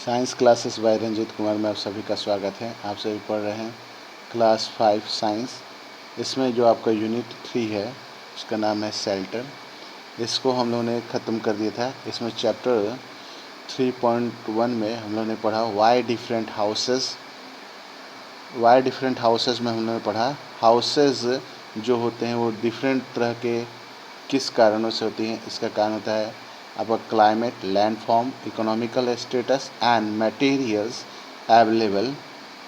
Science classes by Ranjeet Kumar में आप सभी का स्वागत है। आप सभी पढ़ रहे हैं क्लास 5 साइंस। इसमें जो आपका यूनिट 3 है उसका नाम है शेल्टर। इसको हम लोगों ने ख़त्म कर दिया था। इसमें चैप्टर 3.1 में हम लोगों ने पढ़ा वाई डिफरेंट हाउसेस में हम लोगों ने पढ़ा हाउसेस जो होते हैं वो डिफरेंट तरह के किस कारणों से होती हैं। इसका कारण होता है आपका climate, landform, economical status and materials available.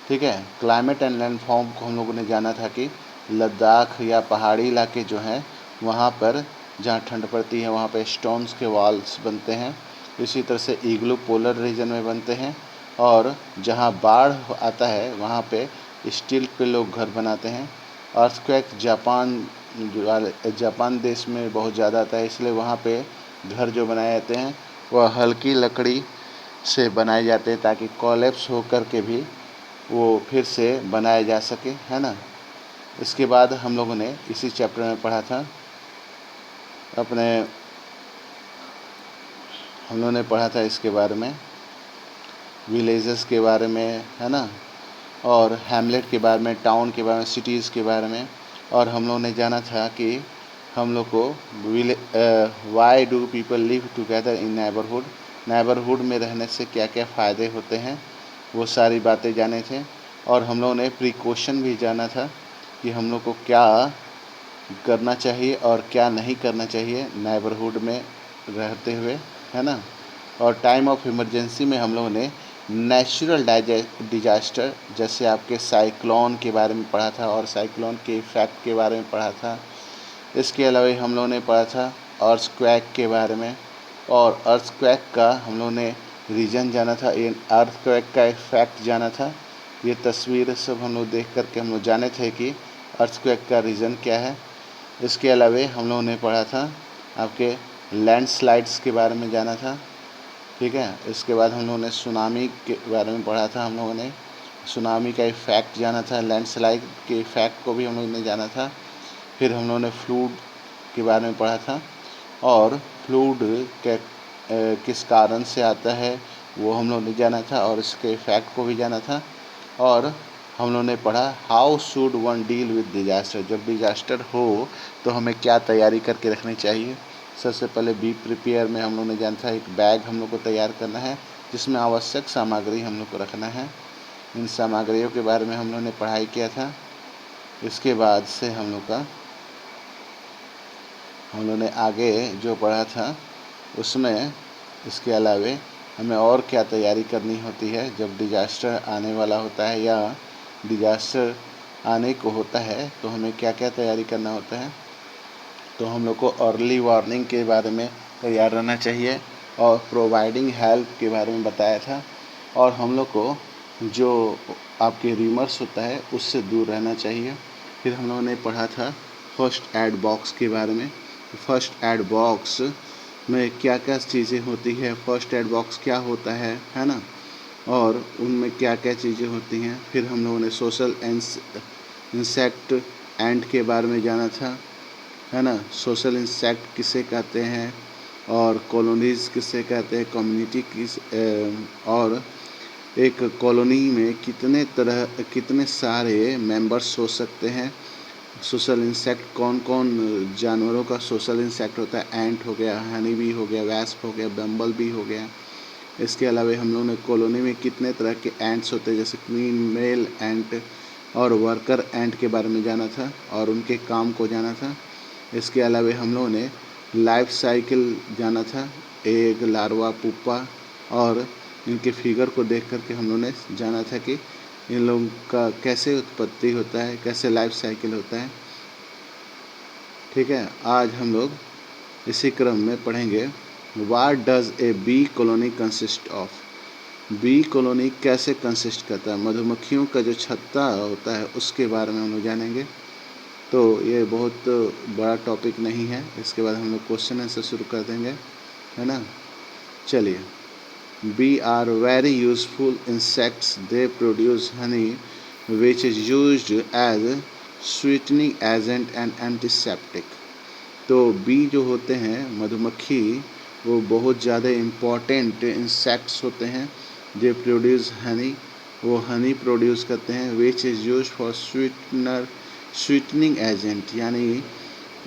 ठीक है, क्लाइमेट एंड लैंडफॉर्म को हम लोगों ने जाना था कि लद्दाख या पहाड़ी इलाके जो हैं वहाँ पर जहाँ ठंड पड़ती है वहाँ पर स्टोन्स के वॉल्स बनते हैं। इसी तरह से इग्लू पोलर रीजन में बनते हैं, और जहाँ बाढ़ आता है वहाँ पे स्टील पे लोग घर बनाते हैं। अर्थक्वेक जापान देश में बहुत ज़्यादा आता है, इसलिए वहाँ पे घर जो बनाए जाते हैं वह हल्की लकड़ी से बनाए जाते हैं ताकि कोलैप्स होकर के भी वो फिर से बनाए जा सके, है ना। इसके बाद हम लोगों ने इसी चैप्टर में पढ़ा था हम लोगों ने पढ़ा था इसके बारे में, विलेजेस के बारे में, है ना, और हैमलेट के बारे में, टाउन के बारे में, सिटीज़ के बारे में। और हम लोगों ने जाना था कि हम लोग को why do people live together in neighbourhood में रहने से क्या क्या फ़ायदे होते हैं, वो सारी बातें जाने थे। और हम लोगों ने प्रिकॉशन भी जाना था कि हम लोग को क्या करना चाहिए और क्या नहीं करना चाहिए नेबरहुड में रहते हुए, है ना। और टाइम ऑफ इमरजेंसी में हम लोगों ने नेचुरल डिजास्टर जैसे आपके साइक्लोन के बारे में पढ़ा था और साइक्लोन के इफ़ेक्ट के बारे में पढ़ा था। इसके अलावा हम लोगों ने पढ़ा था अर्थक्वेक के बारे में, और अर्थक्वेक का हम लोगों ने रीजन जाना था, अर्थक्वेक का इफ़ेक्ट जाना था। ये तस्वीर सब हम लोग देख करके हम लोग जाने थे कि अर्थक्वेक का रीज़न क्या है। इसके अलावा हम लोगों ने पढ़ा था आपके लैंडस्लाइड्स के बारे में जाना था। ठीक है, इसके बाद हम लोगों ने सुनामी के बारे में पढ़ा था। हम लोगों ने सुनामी का इफ़ेक्ट जाना था, लैंडस्लाइड के इफ़ेक्ट को भी हम लोगों ने जाना था। फिर हम लोगों ने फ्लूड के बारे में पढ़ा था, और फ्लूड किस कारण से आता है वो हम लोगों ने जाना था, और इसके इफ़ेक्ट को भी जाना था। और हम लोगों ने पढ़ा how should one deal with disaster, जब डिजास्टर हो तो हमें क्या तैयारी करके रखनी चाहिए। सबसे पहले बी प्रिपेयर में हम लोग ने जाना था एक बैग हम लोग को तैयार करना है जिसमें आवश्यक सामग्री हम लोग को रखना है। इन सामग्रियों के बारे में हम लोग ने पढ़ाई किया था। इसके बाद से हम लोग ने आगे जो पढ़ा था उसमें इसके अलावे हमें और क्या तैयारी करनी होती है जब डिजास्टर आने वाला होता है या डिजास्टर आने को होता है तो हमें क्या क्या तैयारी करना होता है। तो हम लोग को अर्ली वार्निंग के बारे में तैयार रहना चाहिए, और प्रोवाइडिंग हेल्प के बारे में बताया था। और हम लोग को जो आपके र्यूमर्स होता है उससे दूर रहना चाहिए। फिर हम लोगों ने पढ़ा था फर्स्ट एड बॉक्स के बारे में। फर्स्ट एड बॉक्स में क्या क्या चीज़ें होती है, फर्स्ट एड बॉक्स क्या होता है ना, और उनमें क्या क्या चीज़ें होती हैं। फिर हम लोगों ने सोशल इंसेक्ट एंड के बारे में जाना था, है ना। सोशल इंसेक्ट किसे कहते हैं और कॉलोनीज़ किसे कहते हैं, कम्युनिटी और एक कॉलोनी में कितने सारे मेंबर्स हो सकते हैं। सोशल इंसेक्ट कौन कौन जानवरों का सोशल इंसेक्ट होता है, एंट हो गया, हनी बी हो गया, वैस्प हो गया, बम्बल बी हो गया। इसके अलावा हम लोगों ने कॉलोनी में कितने तरह के एंट्स होते हैं जैसे क्वीन, मेल एंट और वर्कर एंट के बारे में जाना था और उनके काम को जाना था। इसके अलावा हम लोगों ने लाइफ साइकिल जाना था, एग, लार्वा, पुप्पा, और इनके फिगर को देख करके हम लोगों ने जाना था कि इन लोगों का कैसे उत्पत्ति होता है, कैसे लाइफ साइकिल होता है। ठीक है, आज हम लोग इसी क्रम में पढ़ेंगे what does a bee colony consist of. Bee colony कैसे कंसिस्ट करता है, मधुमक्खियों का जो छत्ता होता है उसके बारे में हम लोग जानेंगे। तो ये बहुत बड़ा टॉपिक नहीं है। इसके बाद हम लोग क्वेश्चन आंसर शुरू कर देंगे, है ना। चलिए, bee are very useful insects, they produce honey which is used as sweetening agent and antiseptic. तो बी जो होते हैं मधुमक्खी, वो बहुत ज़्यादा इम्पॉर्टेंट इंसेक्ट्स होते हैं दे प्रोड्यूस हनी, वो हनी प्रोड्यूस करते हैं। Which is use for sweetening agent, यानी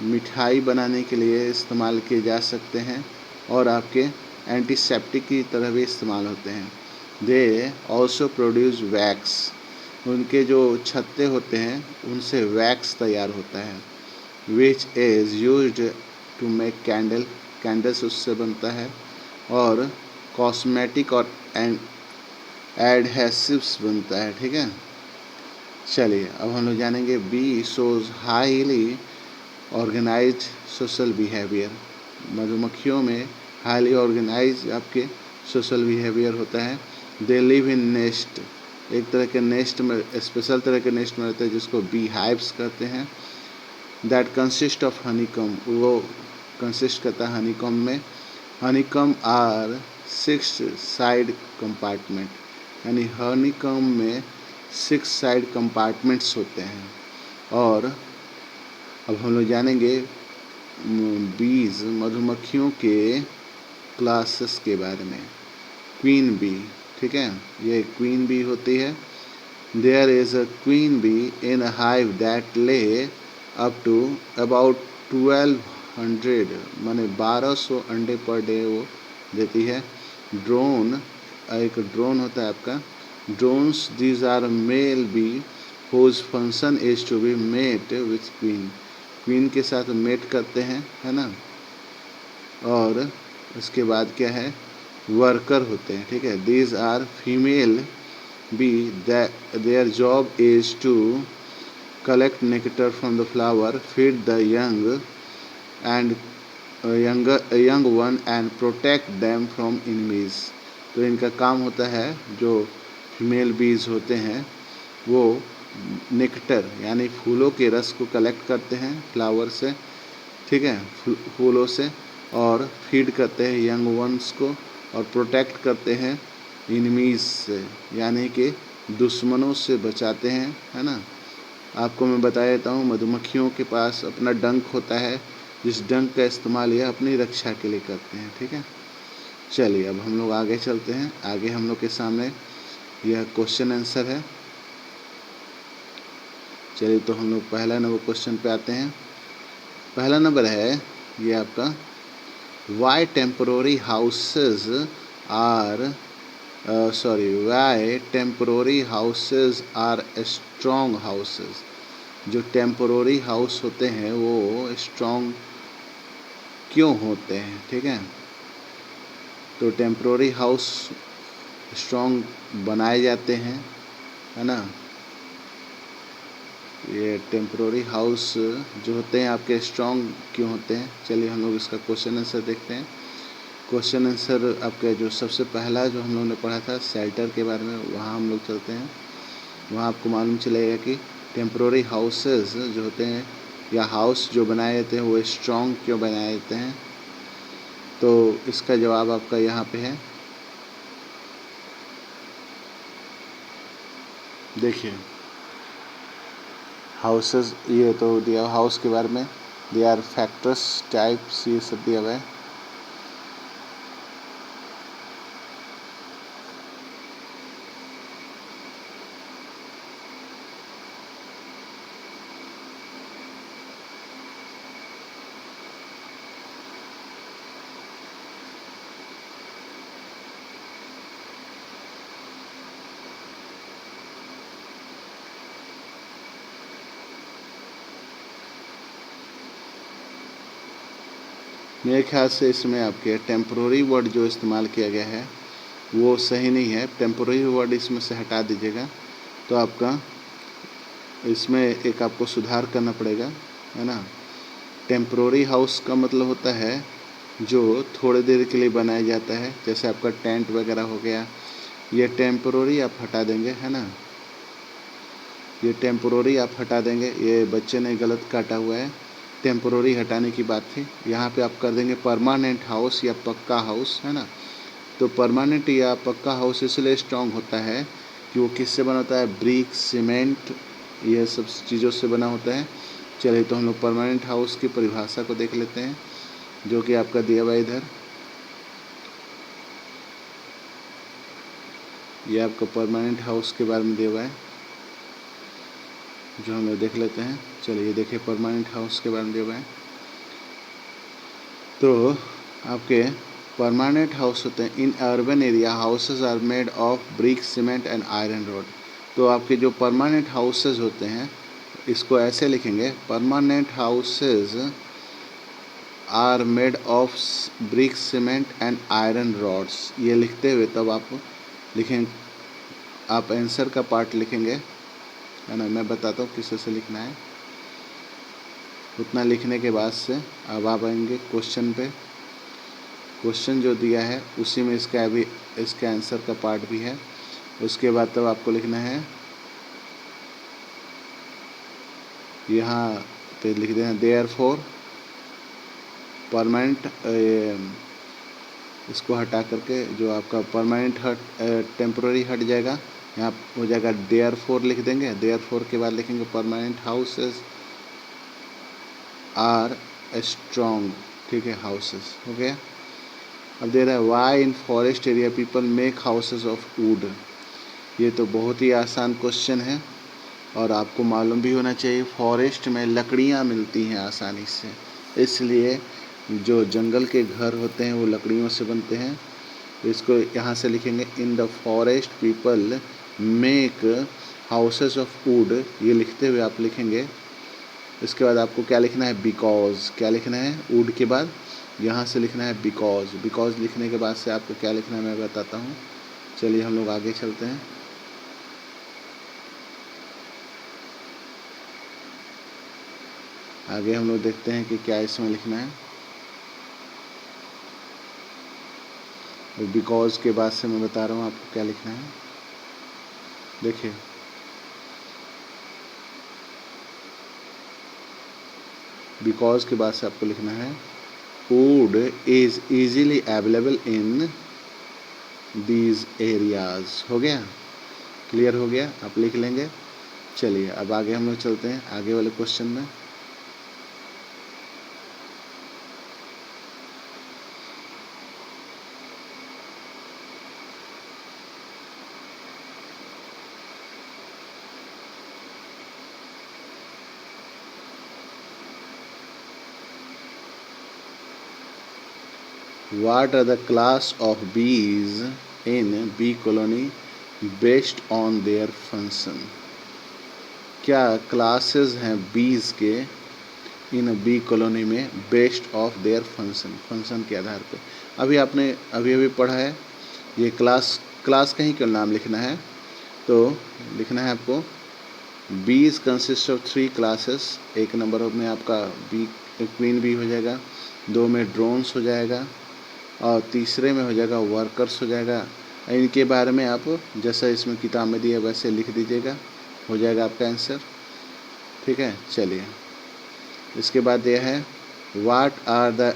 मिठाई बनाने के लिए इस्तेमाल किए जा सकते हैं और आपके एंटीसेप्टिक की तरह भी इस्तेमाल होते हैं। दे ऑल्सो प्रोड्यूस वैक्स, उनके जो छत्ते होते हैं उनसे वैक्स तैयार होता है। Which is used to make candle, candles उससे बनता है। और कॉस्मेटिक और एडहेसिव्स बनता है। ठीक है, चलिए अब हम लोग जानेंगे bee shows highly organised social behaviour. मधुमक्खियों में हाईली ऑर्गेनाइज आपके सोशल बिहेवियर होता है। दे लिव इन नेस्ट, एक तरह के नेस्ट में, स्पेशल तरह के नेस्ट में रहते हैं जिसको बी हाइव्स कहते हैं। दैट कंसिस्ट ऑफ हनीकॉम, वो कंसिस्ट करता है हनीकॉम में। हनीकॉम आर 6 साइड कंपार्टमेंट, यानी हनीकॉम में 6 साइड कंपार्टमेंट्स होते हैं। और अब हम लोग जानेंगे बीज, मधुमक्खियों के क्लासेस के बारे में। क्वीन बी, ठीक है, ये क्वीन बी होती है। There is a queen bee in a hive that lay up to about 1200, माने 1200 अंडे पर डे वो देती है। ड्रोन, एक ड्रोन होता है आपका। Drones, these are male bee whose function is to be mate with queen, queen के साथ मेट करते हैं, है ना। और उसके बाद क्या है, वर्कर होते हैं। ठीक है, these are female bee, their job is to collect nectar from the flower, feed the young one and protect them from enemies। तो इनका काम होता है, जो फीमेल बीज होते हैं वो नेक्टर यानी फूलों के रस को कलेक्ट करते हैं फ्लावर से, ठीक है, फूलों से, और फीड करते हैं यंग वंस को और प्रोटेक्ट करते हैं इनमीज से, यानी कि दुश्मनों से बचाते हैं, है ना। आपको मैं बता देता हूँ, मधुमक्खियों के पास अपना डंक होता है, जिस डंक का इस्तेमाल ये अपनी रक्षा के लिए करते हैं। ठीक है, चलिए अब हम लोग आगे चलते हैं। आगे हम लोग के सामने यह क्वेश्चन आंसर है। चलिए तो हम लोग पहला नंबर क्वेश्चन पे आते हैं। पहला नंबर है ये आपका, why temporary houses are why temporary houses are strong houses. जो टेम्पोररी हाउस होते हैं वो स्ट्रॉन्ग क्यों होते हैं? ठीक है, तो टेम्पोररी हाउस स्ट्रॉन्ग बनाए जाते हैं, है ना। ये टेम्पोररी हाउस जो होते हैं आपके स्ट्रॉन्ग क्यों होते हैं? चलिए हम लोग इसका क्वेश्चन आंसर देखते हैं। क्वेश्चन आंसर आपका जो सबसे पहला जो हम लोगों ने पढ़ा था शेल्टर के बारे में, वहाँ हम लोग चलते हैं। वहाँ आपको मालूम चलेगा कि टेम्पोररी हाउसेस जो होते हैं या हाउस जो बनाए जाते हैं वो स्ट्रॉन्ग क्यों बनाए जाते हैं। तो इसका जवाब आपका यहाँ पे है, देखिए हाउसेस, ये तो दिया हाउस के बारे में, दे आर फैक्टर्स टाइप्स, ये सब दिया हुआ है। मेरे ख्याल से इसमें आपके टेम्पोररी वर्ड जो इस्तेमाल किया गया है वो सही नहीं है। टेम्पोररी वर्ड इसमें से हटा दीजिएगा, तो आपका इसमें एक आपको सुधार करना पड़ेगा, है ना। टेम्पोररी हाउस का मतलब होता है जो थोड़ी देर के लिए बनाया जाता है, जैसे आपका टेंट वगैरह हो गया, ये टेम्पोररी आप हटा देंगे, है ना। ये टेम्पोररी आप हटा देंगे, ये बच्चे ने गलत काटा हुआ है, टेम्पोररी हटाने की बात थी। यहाँ पे आप कर देंगे परमानेंट हाउस या पक्का हाउस, है ना। तो परमानेंट या पक्का हाउस इसलिए स्ट्रॉन्ग होता है कि वो किससे बना होता है, ब्रिक, सीमेंट, ये सब चीज़ों से बना होता है। चलिए तो हम लोग परमानेंट हाउस की परिभाषा को देख लेते हैं, जो कि आपका दिया हुआ इधर। ये आपका परमानेंट हाउस के बारे में दिया हुआ है, जो हम लोग देख लेते हैं। चलिए देखिए, परमानेंट हाउस के बारे में दिया हुआ है। तो आपके परमानेंट हाउस होते हैं, in urban area houses are made of brick, cement and iron rod. तो आपके जो परमानेंट हाउसेज होते हैं, इसको ऐसे लिखेंगे, permanent houses are made of brick, cement and iron rods. ये लिखते हुए तब आप लिखेंगे, आप आंसर का पार्ट लिखेंगे, है ना। मैं बताता हूँ किस से लिखना है। उतना लिखने के बाद से अब आप आएंगे क्वेश्चन पे। क्वेश्चन जो दिया है उसी में इसके आंसर का पार्ट भी है। उसके बाद तब आपको लिखना है, यहाँ पे लिख देना देयरफॉर परमानेंट, इसको हटा करके जो आपका परमानेंट टेम्पोररी हट जाएगा, यहाँ हो जाएगा देयरफॉर लिख देंगे। देयरफॉर के बाद लिखेंगे परमानेंट हाउसेस आर स्ट्रॉन्ग, ठीक है, हाउसेस हो गया। अब दे रहा है why in forest area people make houses of wood. ये तो बहुत ही आसान क्वेश्चन है और आपको मालूम भी होना चाहिए, फॉरेस्ट में लकड़ियाँ मिलती हैं आसानी से, इसलिए जो जंगल के घर होते हैं वो लकड़ियों से बनते हैं। इसको यहाँ से लिखेंगे, in the forest people make houses of wood. ये लिखते हुए आप लिखेंगे। इसके बाद आपको क्या लिखना है, बिकॉज। क्या लिखना है, वुड के बाद यहाँ से लिखना है बिकॉज। बिकॉज लिखने के बाद से आपको क्या लिखना है मैं बताता हूँ। चलिए हम लोग आगे चलते हैं। आगे हम लोग देखते हैं कि क्या इसमें लिखना है। बिकॉज के बाद से मैं बता रहा हूँ आपको क्या लिखना है। देखिए, बिकॉज के बाद से आपको लिखना है would is easily available in these areas. हो गया, क्लियर हो गया, आप लिख लेंगे। चलिए अब आगे हम लोग चलते हैं आगे वाले क्वेश्चन में। What are the class of bees in bee colony based on their function? क्या क्लासेस हैं बीज के इन बी कॉलोनी में based of their function, function के आधार पे। अभी आपने अभी पढ़ा है ये क्लास कहीं का नाम लिखना है, तो लिखना है आपको बीज कंसिस्ट ऑफ 3 क्लासेस। एक नंबर में आपका बी क्वीन बी हो जाएगा, 2 में ड्रोन्स हो जाएगा और तीसरे में हो जाएगा वर्कर्स हो जाएगा। इनके बारे में आप जैसा इसमें किताब में दिया वैसे लिख दीजिएगा, हो जाएगा आपका आंसर, ठीक है। चलिए इसके बाद यह है what are the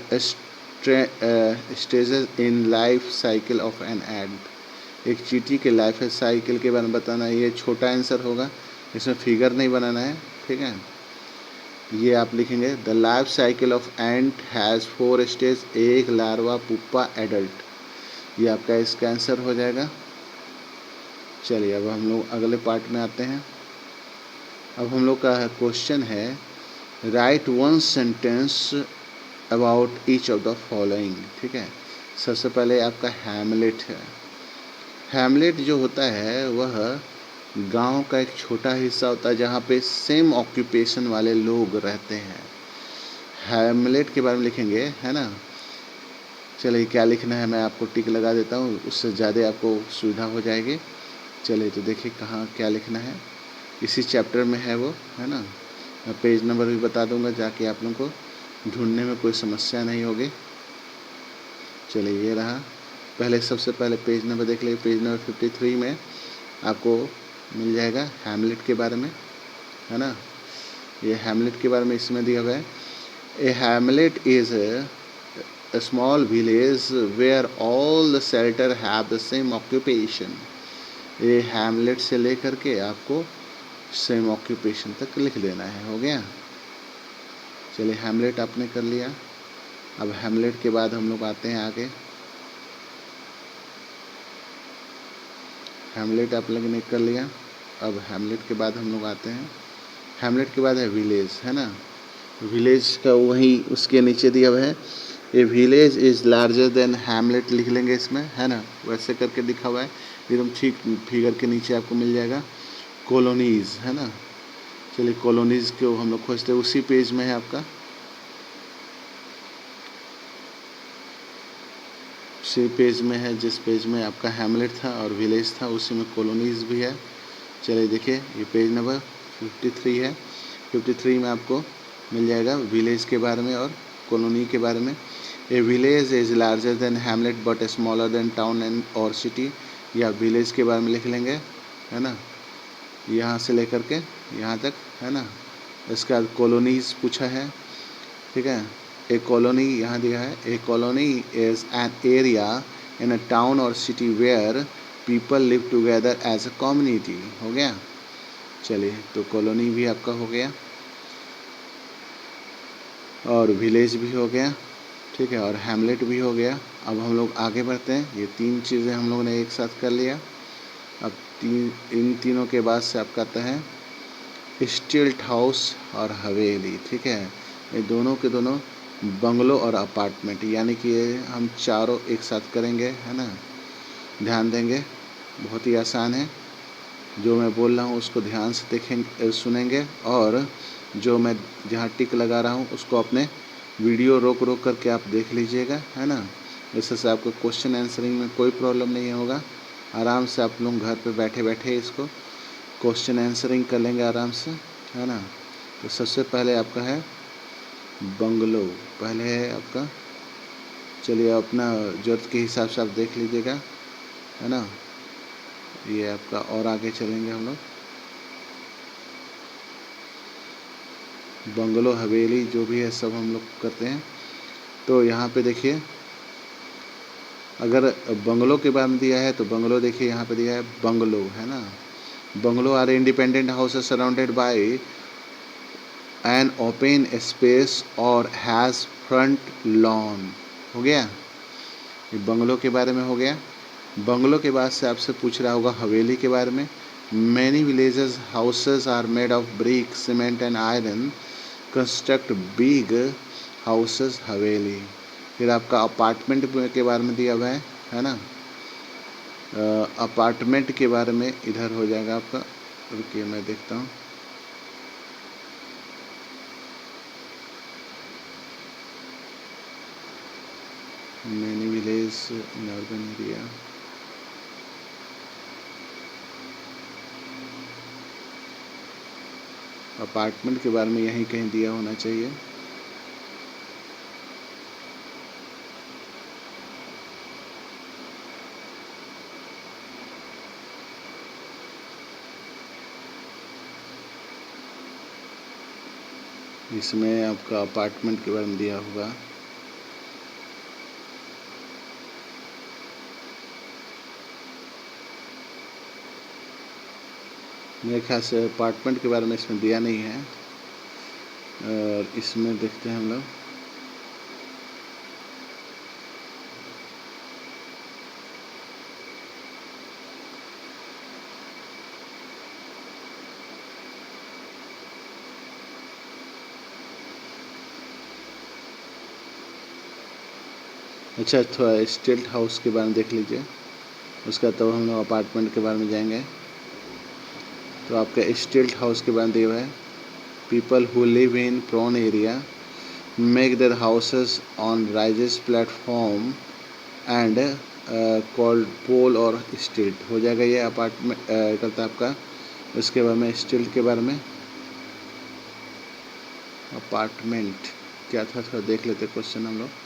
stages in life cycle of an ant. एक चींटी के लाइफ साइकिल के बारे में बताना है। ये छोटा आंसर होगा, इसमें फिगर नहीं बनाना है, ठीक है। ये आप लिखेंगे the life cycle of ant has 4 stage, एक लार्वा, पुप्पा, एडल्ट। ये आपका इसका आंसर हो जाएगा। चलिए अब हम लोग अगले पार्ट में आते हैं। अब हम लोग का क्वेश्चन है right one sentence about each of the following, ठीक है। सबसे पहले आपका हैमलेट है। हैमलेट जो होता है वह गांव का एक छोटा हिस्सा होता है जहाँ पे सेम ऑक्यूपेशन वाले लोग रहते हैं। हैमलेट के बारे में लिखेंगे, है ना। चलिए क्या लिखना है मैं आपको टिक लगा देता हूँ, उससे ज़्यादा आपको सुविधा हो जाएगी। चलिए तो देखिए कहाँ क्या लिखना है, इसी चैप्टर में है वो, है ना। मैं पेज नंबर भी बता दूंगा, जाके आप लोगों को ढूंढने में कोई समस्या नहीं होगी। चलिए ये रहा, पहले सबसे पहले पेज नंबर देख लीजिए। पेज नंबर 53 में आपको मिल जाएगा हैमलेट के बारे में, है ना। ये हैमलेट के बारे में इसमें दिया हुआ है। A hamlet is a small village where all the settler have the same occupation। ये हैमलेट से लेकर के आपको सेम ऑक्यूपेशन तक लिख देना है, हो गया। चलिए हैमलेट आपने कर लिया। अब हैमलेट के बाद हम लोग आते हैं आगे। हैमलेट आप लोगों ने कर लिया। अब हैमलेट के बाद हम लोग आते हैं, हैमलेट के बाद है विलेज, है ना। विलेज का वही उसके नीचे दिया हुआ है, ए village is larger than Hamlet लिख लेंगे इसमें, है ना। वैसे करके लिखा हुआ है एकदम ठीक, फिगर के नीचे आपको मिल जाएगा कॉलोनीज़, है ना। चलिए कॉलोनीज़ को हम लोग खोजते हैं, उसी पेज में है आपका, उसी पेज में है जिस पेज में आपका हैमलेट था और विलेज था, उसी में कॉलोनीज़ भी है। चलिए देखिए ये पेज नंबर 53 है। 53 में आपको मिल जाएगा विलेज के बारे में और कॉलोनी के बारे में। ए village is larger than Hamlet but smaller than town and और सिटी, या विलेज के बारे में लिख लेंगे, है ना, यहाँ से लेकर के यहाँ तक, है ना। इसके बाद कॉलोनीज़ पूछा है, ठीक है। ए कॉलोनी यहाँ दिया है, a colony is an area in a town और city where people live together as a community, हो गया। चलिए तो कॉलोनी भी आपका हो गया और विलेज भी हो गया, ठीक है, और हैमलेट भी हो गया। अब हम लोग आगे बढ़ते हैं, ये 3 चीज़ें हम लोगों ने एक साथ कर लिया। अब इन तीनों के बाद से आपका आता है स्टिल्ट हाउस और हवेली, ठीक है। ये दोनों के दोनों बंगलो और अपार्टमेंट, यानी कि ये हम चारों एक साथ करेंगे, है ना। ध्यान देंगे, बहुत ही आसान है। जो मैं बोल रहा हूँ उसको ध्यान से देखेंगे, सुनेंगे, और जो मैं जहाँ टिक लगा रहा हूँ उसको अपने वीडियो रोक रोक करके आप देख लीजिएगा, है ना। इससे आपको क्वेश्चन आंसरिंग में कोई प्रॉब्लम नहीं होगा। आराम से आप लोग घर पे बैठे बैठे इसको क्वेश्चन आंसरिंग कर लेंगे आराम से, है ना। तो सबसे पहले आपका है बंगलो, पहले है आपका। चलिए अपना ज़रूरत के हिसाब से आप देख लीजिएगा, है ना। ये आपका, और आगे चलेंगे हम लोग, बंगलो हवेली जो भी है सब हम लोग करते हैं। तो यहाँ पे देखिए, अगर बंगलो के बारे में दिया है तो बंगलो देखिए यहाँ पे दिया है बंगलो, है ना। Bungalow are independent houses surrounded by an open space और हैज़ फ्रंट लॉन, हो गया। ये बंगलो के बारे में हो गया। बंगलो के बाद से आपसे पूछ रहा होगा हवेली के बारे में। Many villages houses are made of brick cement and iron construct big houses haveli. फिर आपका अपार्टमेंट के बारे में दिया हुआ है ना। अपार्टमेंट के बारे में इधर हो जाएगा आपका, रुकिए मैं देखता हूँ। Many village in urban area, apartment के बारे में यहीं कहीं दिया होना चाहिए। इसमें आपका अपार्टमेंट के बारे में दिया होगा। मेरे ख्याल से अपार्टमेंट के बारे में इसमें दिया नहीं है। और इसमें देखते हैं हम लोग, अच्छा थोड़ा स्टिल्ट हाउस के बारे में देख लीजिए, उसका तब हम लोग अपार्टमेंट के बारे में जाएंगे। तो आपका स्टिल्ट हाउस के बारे में दिया हुआ है, people who live in prone area make their houses on raises platform and called pole और स्टिल्ट, हो जाएगा ये अपार्टमेंट करता है आपका। उसके बाद में स्टिल्ट के बारे में, अपार्टमेंट क्या था थोड़ा देख लेते क्वेश्चन हम लोग।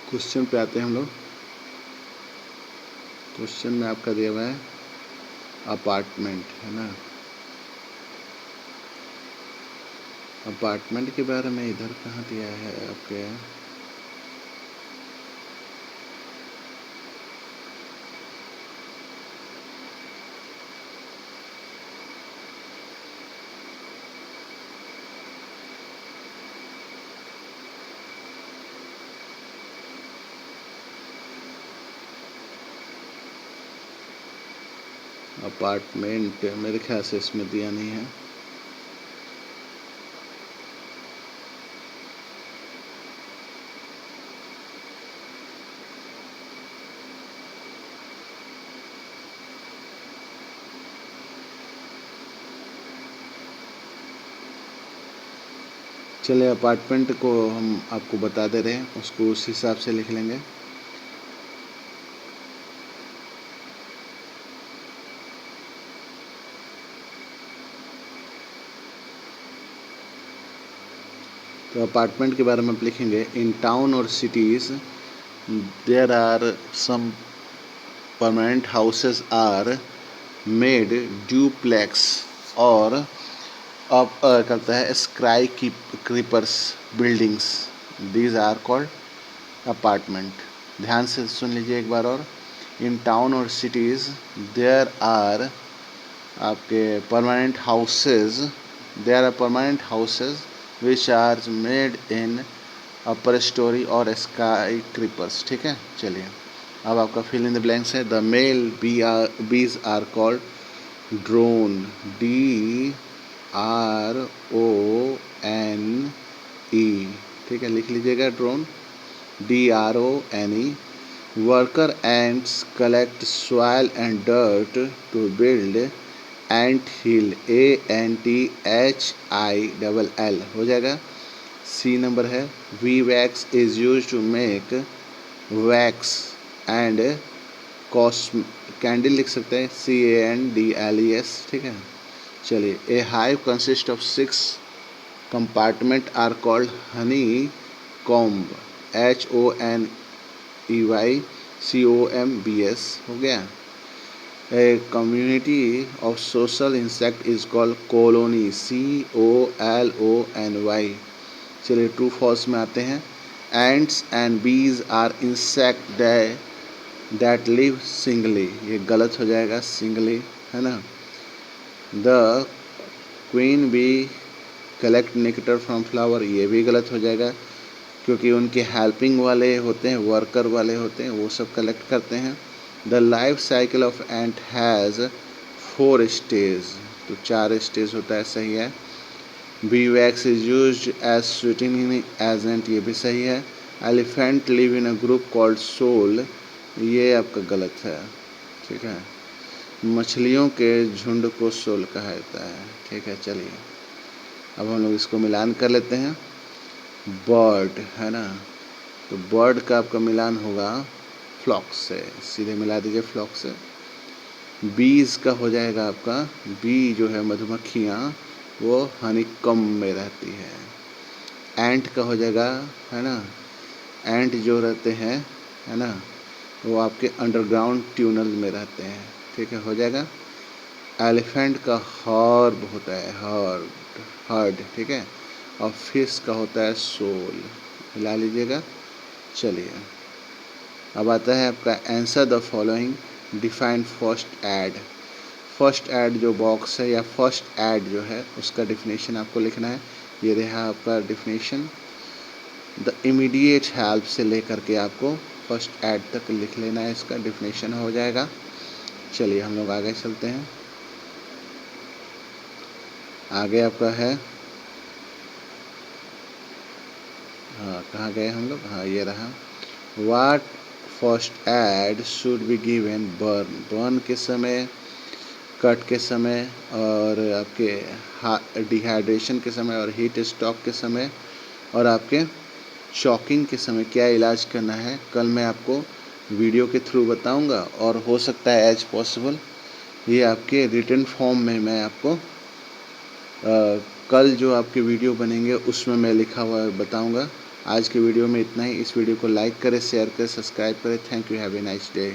क्वेश्चन पे आते हैं हम लोग। क्वेश्चन में आपका दिया हुआ है अपार्टमेंट, है ना। अपार्टमेंट के बारे में इधर कहाँ दिया है आपके, अपार्टमेंट मेरे ख्याल से इसमें दिया नहीं है। चलिए अपार्टमेंट को हम आपको बता दे रहे हैं, उसको उस हिसाब से लिख लेंगे। तो अपार्टमेंट के बारे में आप लिखेंगे, इन टाउन और cities there are some permanent houses are made duplex और अब करता है skyscrapers buildings, these are called apartment. ध्यान से सुन लीजिए एक बार और, इन टाउन और सिटीज़ देयर आर आपके permanent houses, there are permanent houses which are made in upper storey और स्काई क्रीपर्स। ठीक है, चलिए अब आपका फिल इन द ब्लैंक्स है। The male bees are called drone, DRONE। ठीक है, लिख लीजिएगा drone, DRONE। Worker ants collect soil and dirt to build ant hill, ANTHILL हो जाएगा। सी नंबर है, bee wax is use to make wax and candle लिख सकते हैं, CANDLES। ठीक है, चलिए a hive consist of 6 compartment are called honey comb, HONEYCOMBS हो गया। A community of social insect is called colony, COLONY। चलिए ट्रू फॉल्स में आते हैं। Ants and bees are insect that live singly, ये गलत हो जाएगा, सिंगली है ना। The queen bee collect nectar from flower, ये भी गलत हो जाएगा क्योंकि उनके हेल्पिंग वाले होते हैं, वर्कर वाले होते हैं, वो सब कलेक्ट करते हैं। The life cycle of ant has 4 stage, तो 4 स्टेज होता है, सही है। B wax is use as sweetening agent, ये भी सही है। Elephant live in a group called shoal, ये आपका गलत है। ठीक है, मछलियों के झुंड को सोल कहा जाता है। ठीक है, चलिए अब हम लोग इसको मिलान कर लेते हैं। बर्ड है ना, तो बर्ड का आपका मिलान होगा फ्लॉक से, सीधे मिला दीजिए फ्लॉक से। बीज का हो जाएगा आपका, बी जो है मधुमक्खियाँ, वो हनीकॉम्ब में रहती है। एंट का हो जाएगा, है ना, एंट जो रहते हैं, है ना, वो आपके अंडरग्राउंड ट्यूनल में रहते हैं। ठीक है, हो जाएगा। एलिफेंट का हर्ब होता है, हर्ड। ठीक है, और फिश का होता है सोल, मिला लीजिएगा। चलिए अब आता है आपका answer the following, define first aid. First aid जो बॉक्स है या फर्स्ट ऐड जो है उसका डिफिनेशन आपको लिखना है। ये रहा आपका डिफिनेशन। द इमीडिएट हेल्प से लेकर के आपको फर्स्ट ऐड तक लिख लेना है, इसका डिफिनेशन हो जाएगा। चलिए हम लोग आगे चलते हैं। आगे आपका है, हाँ कहाँ गए हम लोग, हाँ ये रहा। What first aid should be given burn, burn के समय, कट के समय, और आपके डिहाइड्रेशन के समय, और हीट स्ट्रोक के समय, और आपके शॉकिंग के समय क्या इलाज करना है, कल मैं आपको वीडियो के थ्रू बताऊंगा। और हो सकता है एज पॉसिबल ये आपके रिटन फॉर्म में मैं आपको कल जो आपके वीडियो बनेंगे उसमें मैं लिखा हुआ बताऊंगा। आज के वीडियो में इतना ही। इस वीडियो को लाइक करें, शेयर करें, सब्सक्राइब करें। Thank you, have a nice day.